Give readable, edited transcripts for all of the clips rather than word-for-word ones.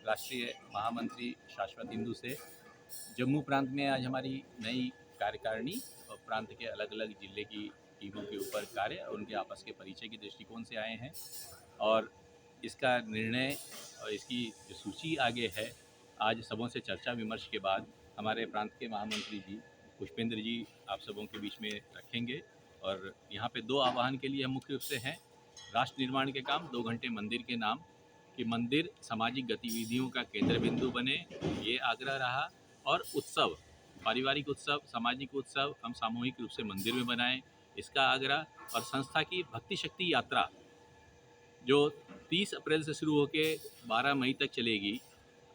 राष्ट्रीय महामंत्री शाश्वत हिंदू से। जम्मू प्रांत में आज हमारी नई कार्यकारिणी और प्रांत के अलग अलग जिले की टीमों के ऊपर कार्य और उनके आपस के परिचय के दृष्टिकोण से आए हैं और इसका निर्णय और इसकी जो सूची आगे है, आज सबों से चर्चा विमर्श के बाद हमारे प्रांत के महामंत्री जी पुष्पेंद्र जी आप सबों के बीच में रखेंगे। और यहाँ पे 2 आह्वान के लिए हम मुख्य रूप से हैं। राष्ट्र निर्माण के काम 2 घंटे मंदिर के नाम कि मंदिर सामाजिक गतिविधियों का केंद्र बिंदु बने, ये आग्रह रहा। और उत्सव, पारिवारिक उत्सव, सामाजिक उत्सव हम सामूहिक रूप से मंदिर में बनाएं, इसका आग्रह। और संस्था की भक्ति शक्ति यात्रा जो 30 अप्रैल से शुरू होकर 12 मई तक चलेगी,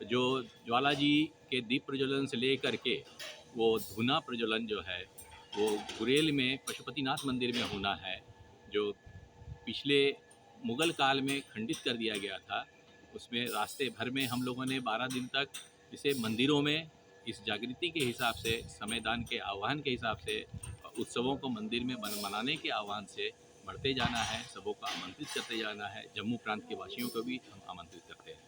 जो ज्वाला जी के दीप प्रज्वलन से लेकर के वो धूना प्रज्वलन जो है वो गुरेल में पशुपतिनाथ मंदिर में होना है, जो पिछले मुग़ल काल में खंडित कर दिया गया था। उसमें रास्ते भर में हम लोगों ने 12 दिन तक इसे मंदिरों में इस जागृति के हिसाब से, समयदान के आह्वान के हिसाब से, उत्सवों को मंदिर में मनाने के आह्वान से बढ़ते जाना है, सबों को आमंत्रित करते जाना है। जम्मू प्रांत के वासियों को भी हम आमंत्रित करते हैं।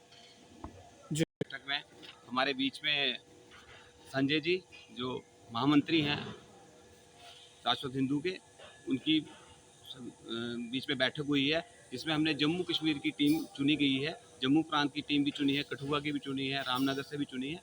बैठक में हमारे बीच में संजय जी जो महामंत्री हैं शाश्वत हिंदू के, उनकी बीच में बैठक हुई है, जिसमें हमने जम्मू कश्मीर की टीम चुनी गई है, जम्मू प्रांत की टीम भी चुनी है, कठुआ की भी चुनी है, रामनगर से भी चुनी है।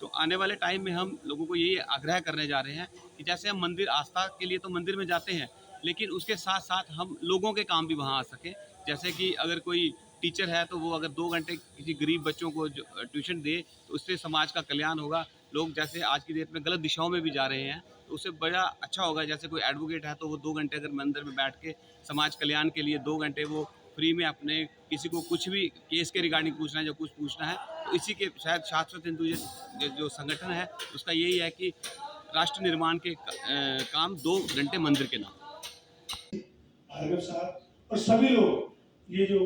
तो आने वाले टाइम में हम लोगों को ये आग्रह करने जा रहे हैं कि जैसे हम मंदिर आस्था के लिए तो मंदिर में जाते हैं, लेकिन उसके साथ साथ हम लोगों के काम भी वहाँ आ सकें। जैसे कि अगर कोई टीचर है तो वो अगर 2 घंटे किसी गरीब बच्चों को ट्यूशन दे तो उससे समाज का कल्याण होगा। लोग जैसे आज की डेट में गलत दिशाओं में भी जा रहे हैं तो उससे बड़ा अच्छा होगा। जैसे कोई एडवोकेट है तो वो 2 घंटे अगर मंदिर में बैठ के समाज कल्याण के लिए 2 घंटे वो फ्री में अपने किसी को कुछ भी केस के रिगार्डिंग पूछना है, जो कुछ पूछना है, तो इसी के शायद शाश्वत हिंदू जो संगठन है उसका यही है कि राष्ट्र निर्माण के काम 2 घंटे मंदिर के नाम। भार्गव साहब और सभी लोग, ये जो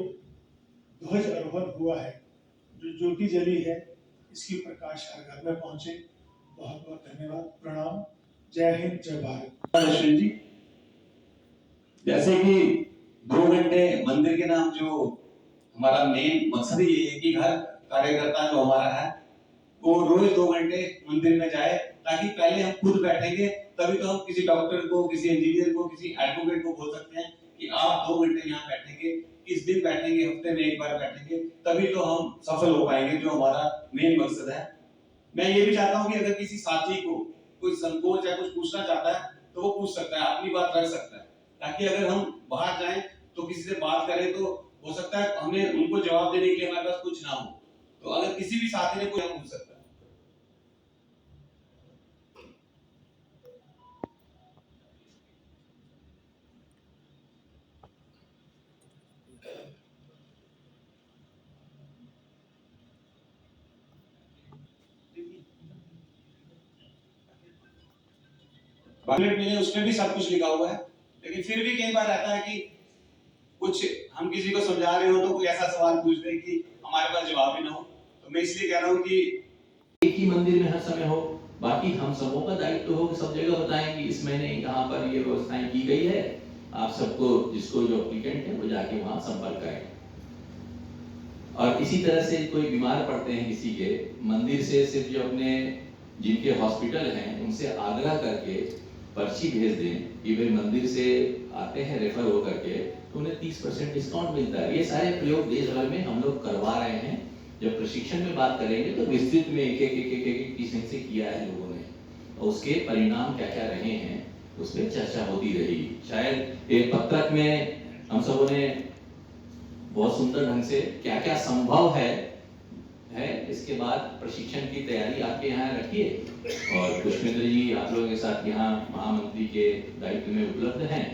ध्वज आरोहण हुआ है, जो ज्योति जली है, इसकी प्रकाश हर घर में पहुंचे। बहुत बहुत धन्यवाद, प्रणाम, जय हिंद, जय भारत। अश्विन जी, जैसे कि 2 घंटे मंदिर के नाम, जो हमारा मेन मकसद ही है कि हर कार्यकर्ता जो हमारा है वो रोज 2 घंटे मंदिर में जाए, ताकि पहले हम खुद बैठेंगे तभी तो हम किसी डॉक्टर को, किसी इंजीनियर को, किसी एडवोकेट को बोल सकते हैं कि आप 2 घंटे यहाँ बैठेंगे, किस दिन बैठेंगे, हफ्ते में 1 बार बैठेंगे, तभी तो हम सफल हो पाएंगे, जो हमारा मेन मकसद है। मैं ये भी चाहता हूँ कि अगर किसी साथी को कोई संकोच या कुछ पूछना चाहता है तो वो पूछ सकता है, अपनी बात रख सकता है, ताकि अगर हम बाहर जाएं तो किसी से बात करें तो हो सकता है हमें उनको जवाब देने के लिए हमारे पास कुछ ना हो, तो अगर किसी भी साथी ने कोई पूछ सकता है। बुलेट मिले उसमें भी सब कुछ लिखा हुआ है, लेकिन फिर भी कई बार रहता है कि कुछ हम किसी को समझा रहे हो तो कोई ऐसा सवाल पूछ दे कि हमारे पास जवाब ही ना हो। तो मैं इसलिए कह रहा हूँ कि एक ही मंदिर में हर समय हो, बाकी हम सबों का दायित्व हो कि सब जगह बताएं कि इस महीने यहाँ पर ये व्यवस्थाएं की गई है। आप सबको, जिसको जो एप्लीकेंट है वो जाके वहाँ संपर्क करें। और इसी तरह से कोई बीमार पड़ते हैं किसी के, मंदिर से सिर्फ जो अपने जिनके हॉस्पिटल हैं उनसे आग्रह करके पर्ची भेज दें कि भाई मंदिर से आते हैं रेफर हो करके, तो उन्हें 30% डिस्काउंट मिलता है। ये सारे प्रयोग देश भर में हम लोग करवा रहे हैं। जब प्रशिक्षण में बात करेंगे तो विस्तृत में एक किस्म से किया है लोगों ने, और उसके परिणाम क्या क्या रहे हैं उस पर चर्चा होती रहेगी। शायद एक पत्रक में हम सबों ने बहुत सुंदर ढंग से क्या क्या संभव है, इसके बाद प्रशिक्षण की तैयारी आपके यहाँ रखिए। और पुष्पेंद्र जी आप लोगों के साथ यहाँ महामंत्री के दायित्व में उपलब्ध हैं,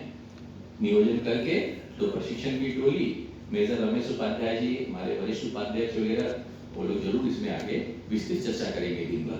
नियोजन करके तो प्रशिक्षण की टोली मेजर रमेश उपाध्याय जी, हमारे वरिष्ठ उपाध्यक्ष वगैरह, वो लोग जरूर इसमें आगे विस्तृत चर्चा करेंगे दिन भर।